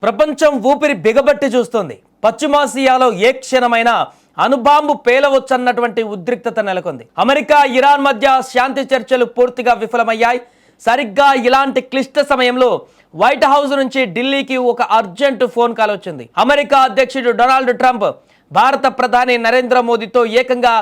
ప్రపంచం ఊపిరి బిగబట్టి చూస్తోంది. పశ్చిమాసియాలో ఏ క్షణమైనా అణుబాంబు పేలవచ్చన్నటువంటి ఉద్రిక్తత నెలకొంది. అమెరికా ఇరాన్ మధ్య శాంతి చర్చలు పూర్తిగా విఫలమయ్యాయి. సరిగ్గా ఇలాంటి క్లిష్ట సమయంలో వైట్ హౌస్ నుంచి ఢిల్లీకి ఒక అర్జెంట్ ఫోన్ కాల్ వచ్చింది. అమెరికా అధ్యక్షుడు డొనాల్డ్ ట్రంప్ భారత ప్రధాని నరేంద్ర మోదీతో ఏకంగా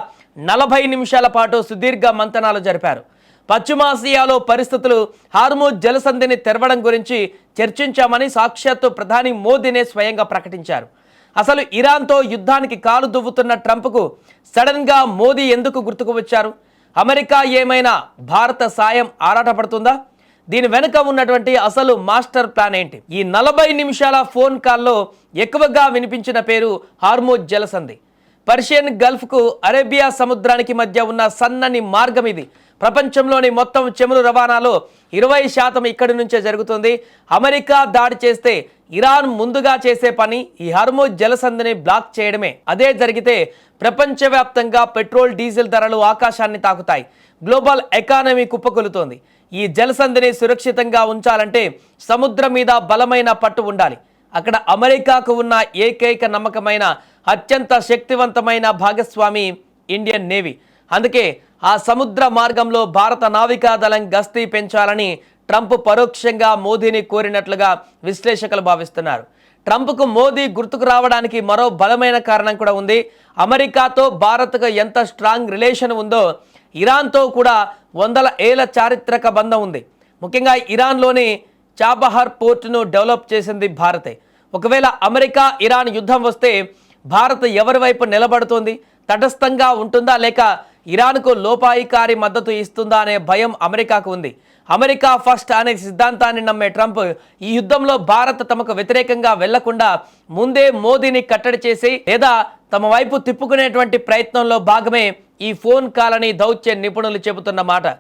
40 నిమిషాల పాటు సుదీర్ఘ మంతనాలు జరిపారు. పశ్చిమాసియాలో పరిస్థితులు, హార్మూజ్ జలసంధిని తెరవడం గురించి చర్చించామని సాక్షాత్తు ప్రధాని మోదీనే స్వయంగా ప్రకటించారు. అసలు ఇరాన్తో యుద్ధానికి కాలు దువ్వుతున్న ట్రంప్కు సడన్గా మోదీ ఎందుకు గుర్తుకు వచ్చారు? అమెరికా ఏమైనా భారత సాయం ఆరాటపడుతుందా? దీని వెనుక ఉన్నటువంటి అసలు మాస్టర్ ప్లాన్ ఏంటి? ఈ 40 నిమిషాల ఫోన్ కాల్లో ఎక్కువగా వినిపించిన పేరు హార్మూజ్ జలసంధి. పర్షియన్ గల్ఫ్కు అరేబియా సముద్రానికి మధ్య ఉన్న సన్నని మార్గం ఇది. ప్రపంచంలోని మొత్తం చమురు రవాణాలో 20% ఇక్కడి నుంచే జరుగుతుంది. అమెరికా దాడి చేస్తే ఇరాన్ ముందుగా చేసే పని ఈ హార్మూజ్ జలసంధిని బ్లాక్ చేయడమే. అదే జరిగితే ప్రపంచవ్యాప్తంగా పెట్రోల్, డీజిల్ ధరలు ఆకాశాన్ని తాకుతాయి. గ్లోబల్ ఎకానమీ కుప్పకొలుతోంది. ఈ జలసంధిని సురక్షితంగా ఉంచాలంటే సముద్రం మీద బలమైన పట్టు ఉండాలి. అక్కడ అమెరికాకు ఉన్న ఏకైక నమ్మకమైన, అత్యంత శక్తివంతమైన భాగస్వామి ఇండియన్ నేవీ. అందుకే ఆ సముద్ర మార్గంలో భారత నావికాదళం గస్తీ పెంచాలని ట్రంప్ పరోక్షంగా మోదీని కోరినట్లుగా విశ్లేషకులు భావిస్తున్నారు. ట్రంప్కు మోదీ గుర్తుకు రావడానికి మరో బలమైన కారణం కూడా ఉంది. అమెరికాతో భారత్కు ఎంత స్ట్రాంగ్ రిలేషన్ ఉందో ఇరాన్తో కూడా వందల ఏళ్ల చారిత్రక బంధం ఉంది. ముఖ్యంగా ఇరాన్లోని చాబహార్ పోర్టును డెవలప్ చేసింది భారతే. ఒకవేళ అమెరికా ఇరాన్ యుద్ధం వస్తే భారత్ ఎవరి వైపు నిలబడుతోంది? తటస్థంగా ఉంటుందా, లేక ఇరాన్కు లోపాయికారి మద్దతు ఇస్తుందా అనే భయం అమెరికాకు ఉంది. అమెరికా ఫస్ట్ అనే సిద్ధాంతాన్ని నమ్మే ట్రంప్ ఈ యుద్ధంలో భారత్ తమకు వ్యతిరేకంగా వెళ్లకుండా ముందే మోదీని కట్టడి చేసి లేదా తమ వైపు తిప్పుకునేటువంటి ప్రయత్నంలో భాగమే ఈ ఫోన్ కాల్ అని దౌత్య నిపుణులు చెబుతున్న మాట.